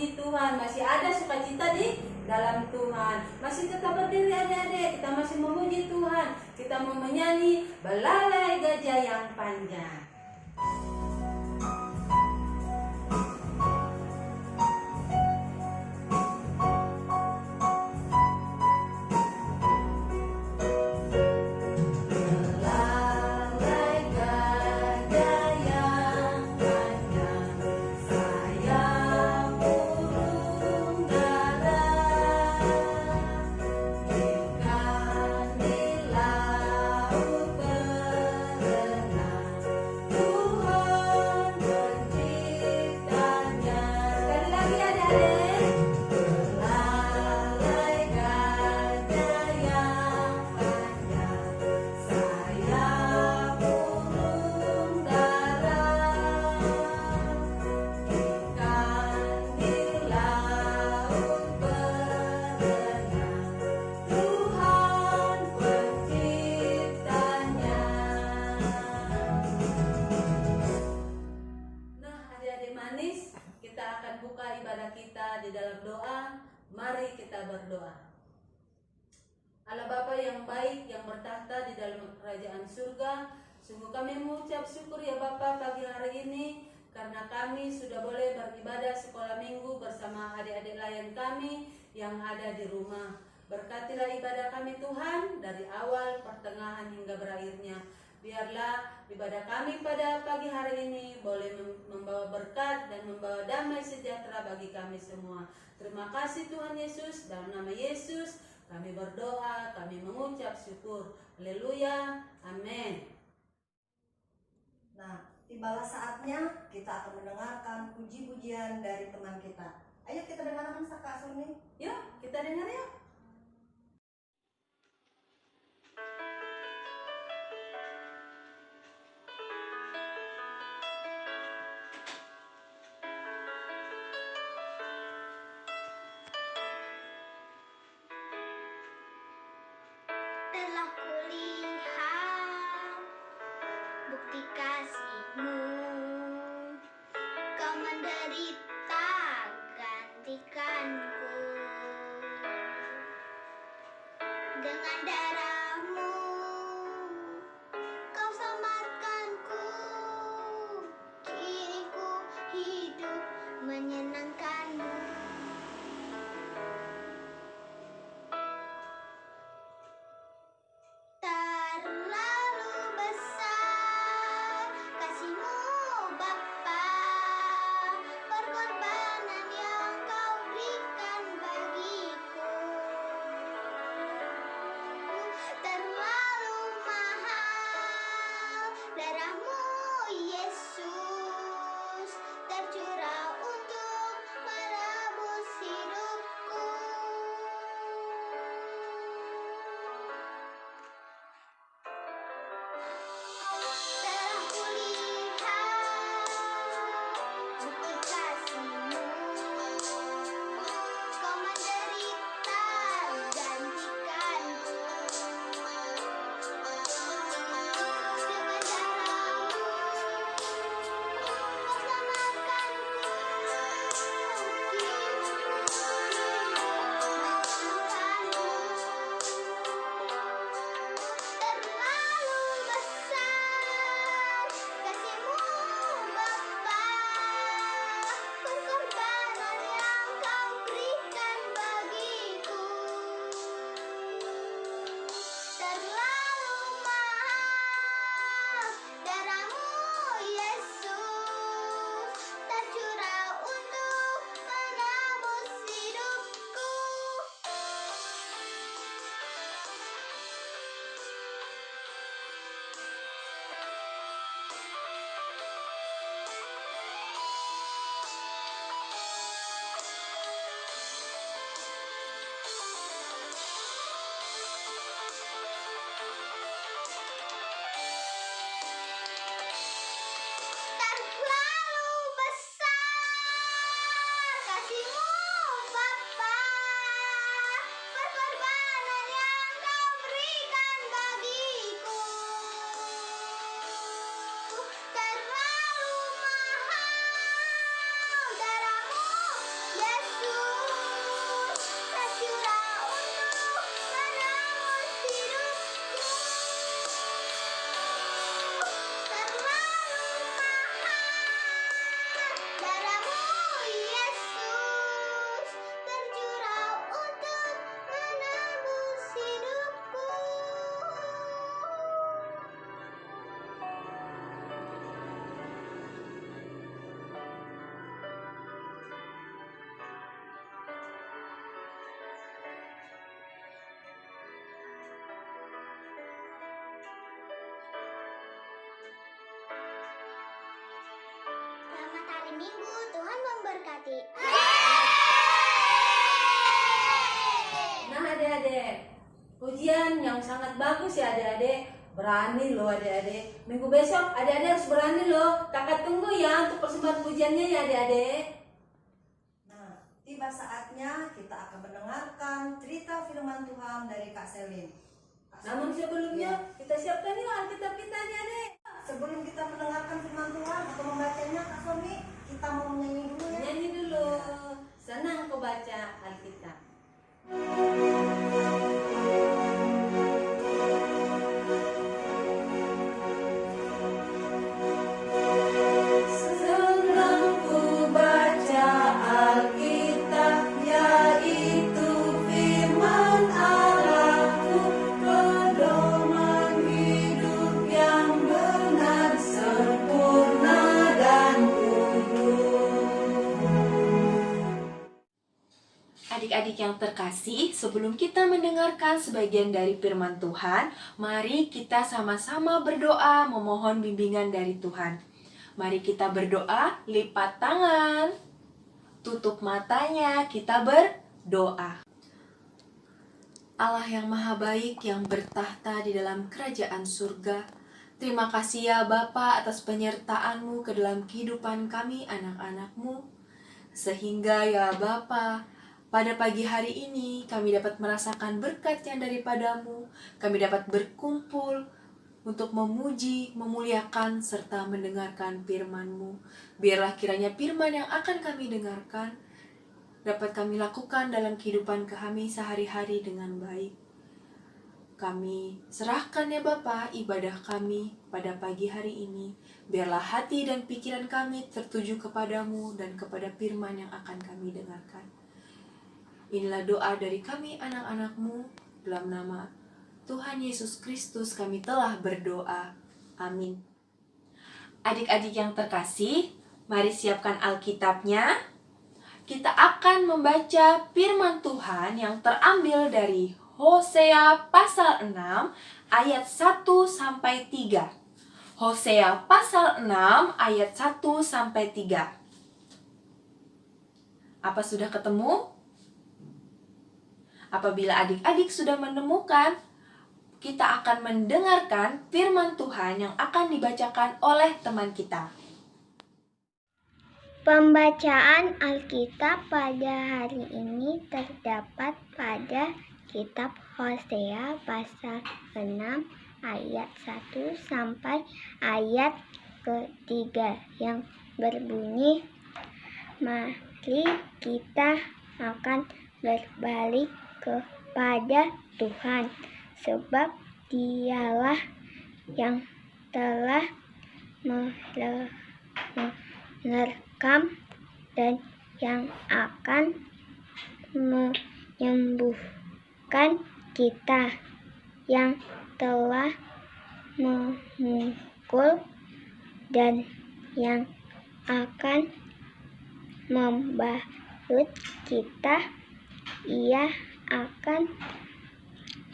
memuji Tuhan, masih ada sukacita di dalam Tuhan. Masih tetap berdiri adik-adik, kita masih memuji Tuhan. Kita mau menyanyi belalai gajah yang panjang. Kita di dalam doa, mari kita berdoa. Allah Bapa yang baik, yang bertahta di dalam kerajaan surga, sungguh kami mengucap syukur ya Bapa pagi hari ini, karena kami sudah boleh beribadah sekolah minggu bersama adik-adik layan kami yang ada di rumah. Berkatilah ibadah kami Tuhan, dari awal, pertengahan hingga berakhirnya. Biarlah ibadah kami pada pagi hari ini boleh membawa berkat dan membawa damai sejahtera bagi kami semua. Terima kasih Tuhan Yesus, dalam nama Yesus kami berdoa, kami mengucap syukur. Haleluya, amin. Nah, tibalah saatnya kita akan mendengarkan puji-pujian dari teman kita. Ayo kita dengarkan Kak Suni. Yuk, kita dengar yuk. Telah kulihat bukti kasih-Mu, Kau menderita gantikanku. Dengan darah-Mu Kau selamatkanku. Kini ku hidup menyenangkan-Mu. Terlalu besar kasih-Mu Bapa, pengorbanan yang Kau berikan bagiku. diberkati. Nah adik-adik, ujian yang sangat bagus ya adik-adik. Berani loh adik-adik. Minggu besok adik-adik harus berani loh. Kakak tunggu ya untuk persembahan pujiannya ya adik-adik. Nah, tiba saatnya kita akan mendengarkan cerita firman Tuhan dari Kak Selin. Namun sebelumnya kita siapkan yuk Alkitab kita adik-adik. Sebelum kita mendengarkan firman Tuhan atau membacanya, Kak Somi, kita mau menyanyi dulu ya. Nyanyi dulu. Senang kau baca Alkitab. Senang ku baca Alkitab, yaitu firman Allahku, pedoman hidup yang benar, sempurna dan kudus. Adik-adik yang terkasih, sebelum kita mendengarkan sebagian dari firman Tuhan, mari kita sama-sama berdoa memohon bimbingan dari Tuhan. Mari kita berdoa, lipat tangan, tutup matanya, kita berdoa. Allah yang maha baik yang bertahta di dalam kerajaan surga, terima kasih ya Bapa atas penyertaan-Mu ke dalam kehidupan kami anak-anak-Mu. Sehingga ya Bapa, pada pagi hari ini kami dapat merasakan berkat yang daripada-Mu. Kami dapat berkumpul untuk memuji, memuliakan, serta mendengarkan firman-Mu. Biarlah kiranya firman yang akan kami dengarkan dapat kami lakukan dalam kehidupan kami sehari-hari dengan baik. Kami serahkan ya Bapa ibadah kami pada pagi hari ini. Biarlah hati dan pikiran kami tertuju kepadamu dan kepada firman yang akan kami dengarkan. Inilah doa dari kami anak-anak-Mu, dalam nama Tuhan Yesus Kristus kami telah berdoa. Amin. Adik-adik yang terkasih, mari siapkan Alkitabnya. Kita akan membaca firman Tuhan yang terambil dari Hosea pasal 6 ayat 1 sampai 3. Hosea pasal 6 ayat 1 sampai 3. Apa sudah ketemu? Apabila adik-adik sudah menemukan, kita akan mendengarkan firman Tuhan yang akan dibacakan oleh teman kita. Pembacaan Alkitab pada hari ini terdapat pada kitab Hosea pasal 6 ayat 1 sampai ayat ke-3 yang berbunyi, mari kita akan berbalik kepada Tuhan, sebab Dialah yang telah menerkam dan yang akan menyembuhkan kita, yang telah memukul dan yang akan membalut kita. Ia akan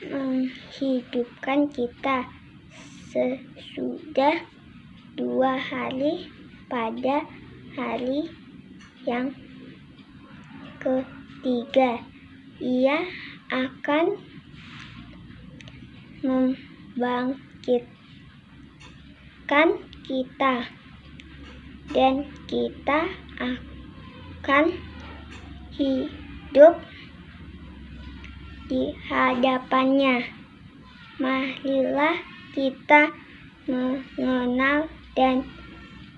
menghidupkan kita sesudah 2 hari pada hari yang ketiga. Ia akan membangkitkan kita dan kita akan hidup di hadapannya. Marilah kita mengenal dan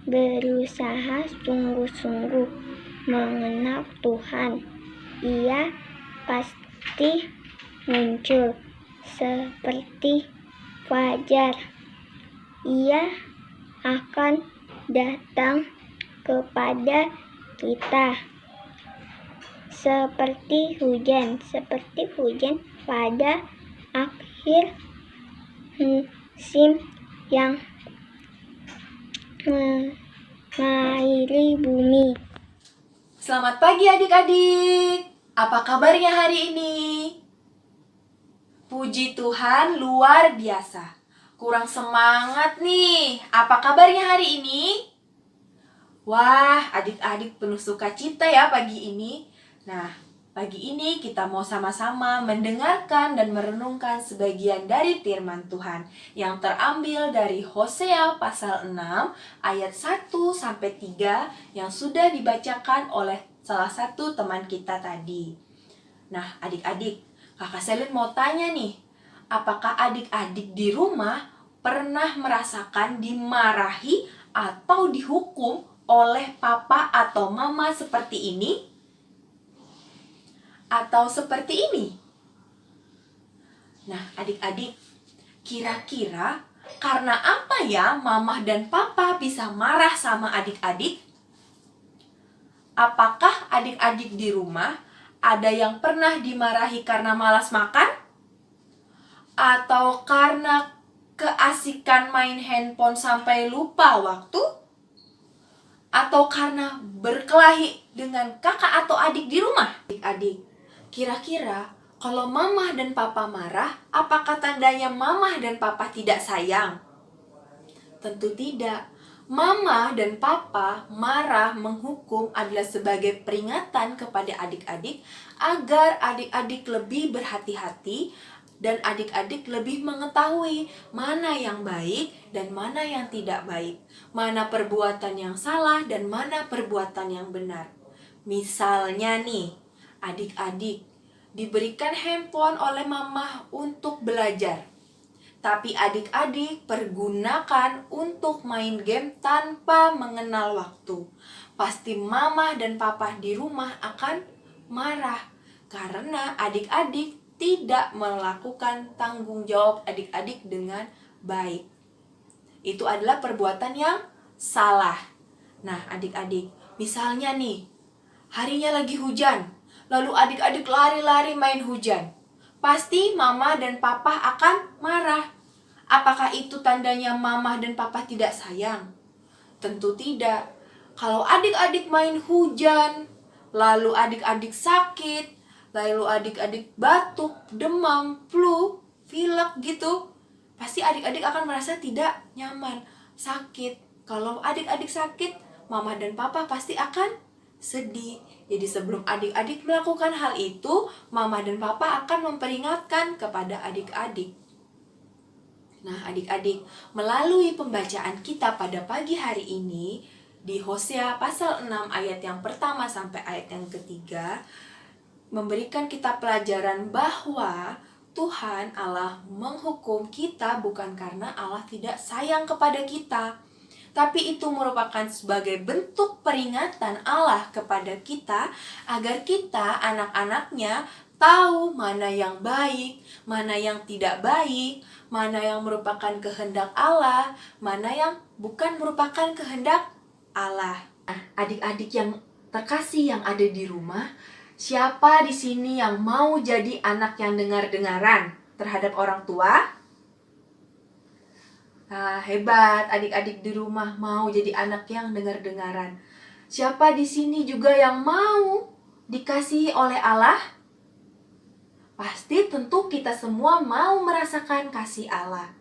berusaha sungguh-sungguh mengenal Tuhan. Ia pasti muncul seperti fajar. Ia akan datang kepada kita seperti hujan pada akhir musim yang mengairi bumi. Selamat pagi adik-adik. Apa kabarnya hari ini? Puji Tuhan luar biasa. Kurang semangat nih. Apa kabarnya hari ini? Wah, adik-adik penuh sukacita ya pagi ini. Nah, pagi ini kita mau sama-sama mendengarkan dan merenungkan sebagian dari firman Tuhan yang terambil dari Hosea pasal 6 ayat 1-3 yang sudah dibacakan oleh salah satu teman kita tadi. Nah, adik-adik, Kakak Selin mau tanya nih, apakah adik-adik di rumah pernah merasakan dimarahi atau dihukum oleh papa atau mama seperti ini? Atau seperti ini? Nah, adik-adik, kira-kira karena apa ya mama dan papa bisa marah sama adik-adik? Apakah adik-adik di rumah ada yang pernah dimarahi karena malas makan? Atau karena keasikan main handphone sampai lupa waktu? Atau karena berkelahi dengan kakak atau adik di rumah? Adik-adik, kira-kira kalau mama dan papa marah, apakah tandanya mama dan papa tidak sayang? Tentu tidak. Mama dan papa marah menghukum adalah sebagai peringatan kepada adik-adik agar adik-adik lebih berhati-hati dan adik-adik lebih mengetahui mana yang baik dan mana yang tidak baik, mana perbuatan yang salah dan mana perbuatan yang benar. Misalnya nih, adik-adik diberikan handphone oleh mama untuk belajar, tapi adik-adik pergunakan untuk main game tanpa mengenal waktu. Pasti mama dan papa di rumah akan marah karena adik-adik tidak melakukan tanggung jawab adik-adik dengan baik. Itu adalah perbuatan yang salah. Nah, adik-adik, misalnya nih, harinya lagi hujan, lalu adik-adik lari-lari main hujan. Pasti mama dan papa akan marah. Apakah itu tandanya mama dan papa tidak sayang? Tentu tidak. Kalau adik-adik main hujan, lalu adik-adik sakit, lalu adik-adik batuk, demam, flu, pilek gitu, pasti adik-adik akan merasa tidak nyaman, sakit. Kalau adik-adik sakit, mama dan papa pasti akan sedih. Jadi sebelum adik-adik melakukan hal itu, mama dan papa akan memperingatkan kepada adik-adik. Nah, adik-adik, melalui pembacaan kita pada pagi hari ini di Hosea pasal 6 ayat yang pertama sampai ayat yang ketiga, memberikan kita pelajaran bahwa Tuhan Allah menghukum kita bukan karena Allah tidak sayang kepada kita, tapi itu merupakan sebagai bentuk peringatan Allah kepada kita agar kita, anak-anaknya, tahu mana yang baik, mana yang tidak baik, mana yang merupakan kehendak Allah, mana yang bukan merupakan kehendak Allah. Nah, adik-adik yang terkasih yang ada di rumah, siapa di sini yang mau jadi anak yang dengar-dengaran terhadap orang tua? Nah, hebat, adik-adik di rumah mau jadi anak yang dengar-dengaran. Siapa di sini juga yang mau dikasihi oleh Allah? Pasti tentu kita semua mau merasakan kasih Allah.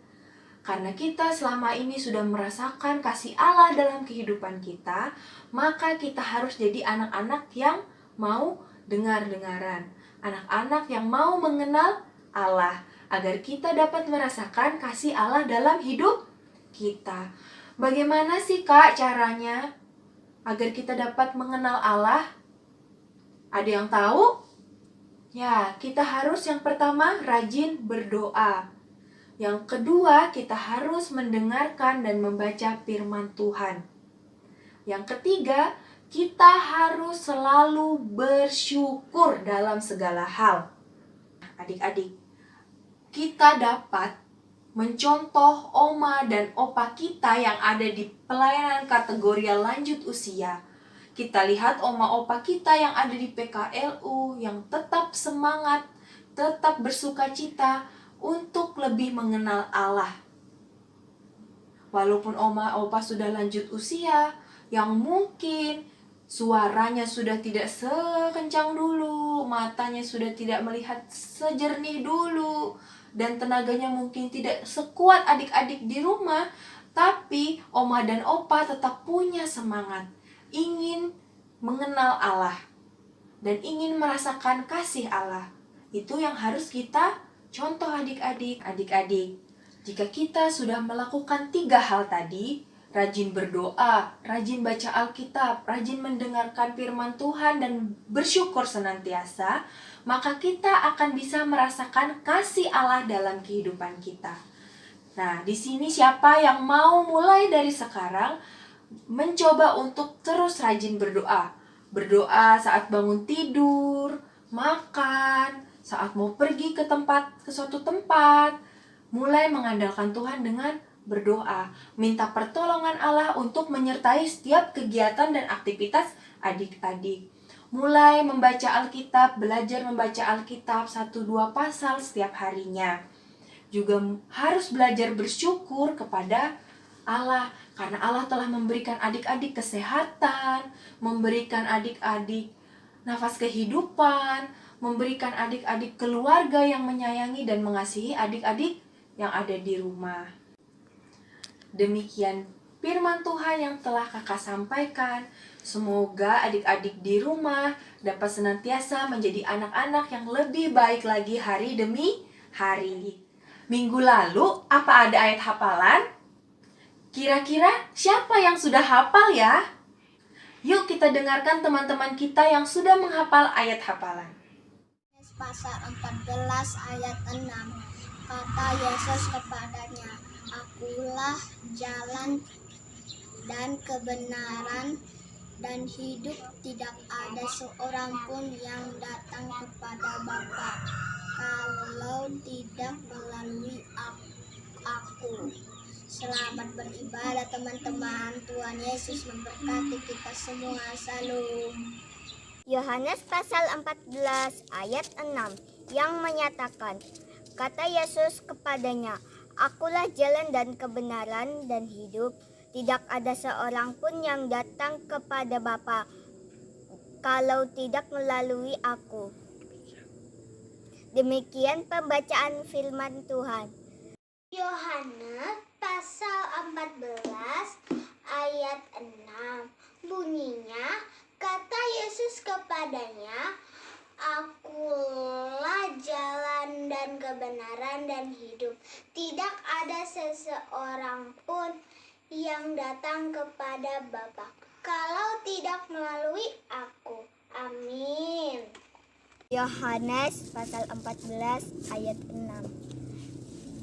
Karena kita selama ini sudah merasakan kasih Allah dalam kehidupan kita, maka kita harus jadi anak-anak yang mau dengar-dengaran. Anak-anak yang mau mengenal Allah, agar kita dapat merasakan kasih Allah dalam hidup kita. Bagaimana sih Kak caranya agar kita dapat mengenal Allah? Ada yang tahu? Ya, kita harus yang pertama rajin berdoa. Yang kedua, kita harus mendengarkan dan membaca firman Tuhan. Yang ketiga, kita harus selalu bersyukur dalam segala hal. Adik-adik, kita dapat mencontoh oma dan opa kita yang ada di pelayanan kategori lanjut usia. Kita lihat oma opa kita yang ada di PKLU yang tetap semangat, tetap bersukacita untuk lebih mengenal Allah. Walaupun oma opa sudah lanjut usia, yang mungkin suaranya sudah tidak sekencang dulu, matanya sudah tidak melihat sejernih dulu, dan tenaganya mungkin tidak sekuat adik-adik di rumah, tapi oma dan opa tetap punya semangat. ingin mengenal Allah dan ingin merasakan kasih Allah. Itu yang harus kita contoh adik-adik. Adik-adik, jika kita sudah melakukan 3 hal tadi, rajin berdoa, rajin baca Alkitab, rajin mendengarkan firman Tuhan, dan bersyukur senantiasa, maka kita akan bisa merasakan kasih Allah dalam kehidupan kita. Nah, di sini siapa yang mau mulai dari sekarang mencoba untuk terus rajin berdoa? Berdoa saat bangun tidur, makan, saat mau pergi ke suatu tempat, mulai mengandalkan Tuhan dengan berdoa, minta pertolongan Allah untuk menyertai setiap kegiatan dan aktivitas adik-adik. Mulai membaca Alkitab, belajar membaca Alkitab 1-2 pasal setiap harinya. Juga harus belajar bersyukur kepada Allah, karena Allah telah memberikan adik-adik kesehatan, memberikan adik-adik nafas kehidupan, memberikan adik-adik keluarga yang menyayangi dan mengasihi adik-adik yang ada di rumah. Demikian firman Tuhan yang telah kakak sampaikan. Semoga adik-adik di rumah dapat senantiasa menjadi anak-anak yang lebih baik lagi hari demi hari. Minggu lalu, apa ada ayat hafalan? Kira-kira siapa yang sudah hafal ya? Yuk kita dengarkan teman-teman kita yang sudah menghafal ayat hafalan. Pasal 14 ayat 6. Kata Yesus kepadanya, Akulah jalan dan kebenaran dan hidup, tidak ada seorang pun yang datang kepada Bapa kalau tidak melalui aku. Selamat beribadah teman-teman. Tuhan Yesus memberkati kita semua. Salam. Yohanes pasal 14 ayat 6 yang menyatakan, kata Yesus kepadanya, Akulah jalan dan kebenaran dan hidup, tidak ada seorang pun yang datang kepada Bapa kalau tidak melalui aku. Demikian pembacaan firman Tuhan. Yohanes pasal 14 ayat 6 bunyinya, kata Yesus kepadanya, Akulah jalan dan kebenaran dan hidup. Tidak ada seseorang pun yang datang kepada Bapa kalau tidak melalui aku. Amin. Yohanes pasal 14 ayat 6.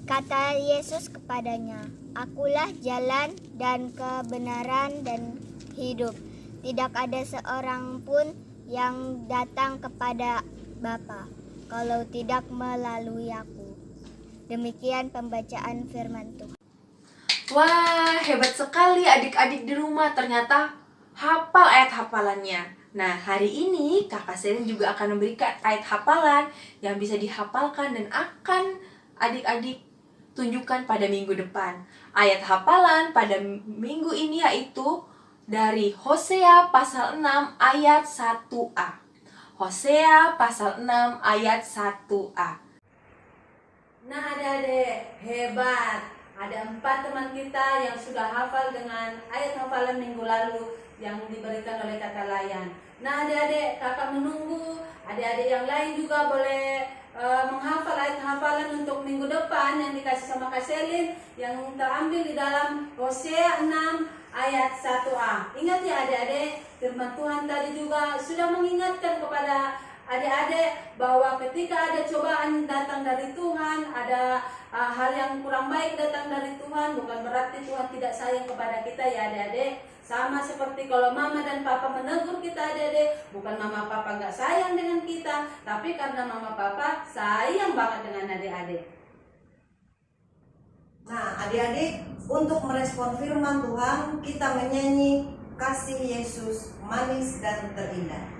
Kata Yesus kepadanya, Akulah jalan dan kebenaran dan hidup. Tidak ada seorang pun yang datang kepada Bapa kalau tidak melalui aku. Demikian pembacaan firman Tuhan. Wah, hebat sekali adik-adik di rumah, ternyata hafal ayat hafalannya. Nah, hari ini kakak Selin juga akan memberikan ayat hafalan yang bisa dihafalkan dan akan adik-adik tunjukkan pada minggu depan. Ayat hafalan pada minggu ini yaitu dari Hosea pasal 6 ayat 1a. Hosea pasal 6 ayat 1a. Nah adik-adik, hebat. Ada 4 teman kita yang sudah hafal dengan ayat hafalan minggu lalu yang diberikan oleh kakak Layan. Nah adik-adik, kakak menunggu adik-adik yang lain juga boleh menghafal ayat hafalan untuk minggu depan yang dikasih sama Kak Selin yang terambil di dalam Hosea 6 ayat 1a. Ingat ya adik-adik, firman Tuhan tadi juga sudah mengingatkan kepada adik-adik bahwa ketika ada cobaan datang dari Tuhan, ada hal yang kurang baik datang dari Tuhan, bukan berarti Tuhan tidak sayang kepada kita ya adik-adik. Sama seperti kalau mama dan papa menegur kita adik-adik, bukan mama papa nggak sayang dengan kita, tapi karena mama papa sayang banget dengan adik-adik. Nah, adik-adik, untuk merespon firman Tuhan, kita menyanyi Kasih Yesus Manis dan Terindah.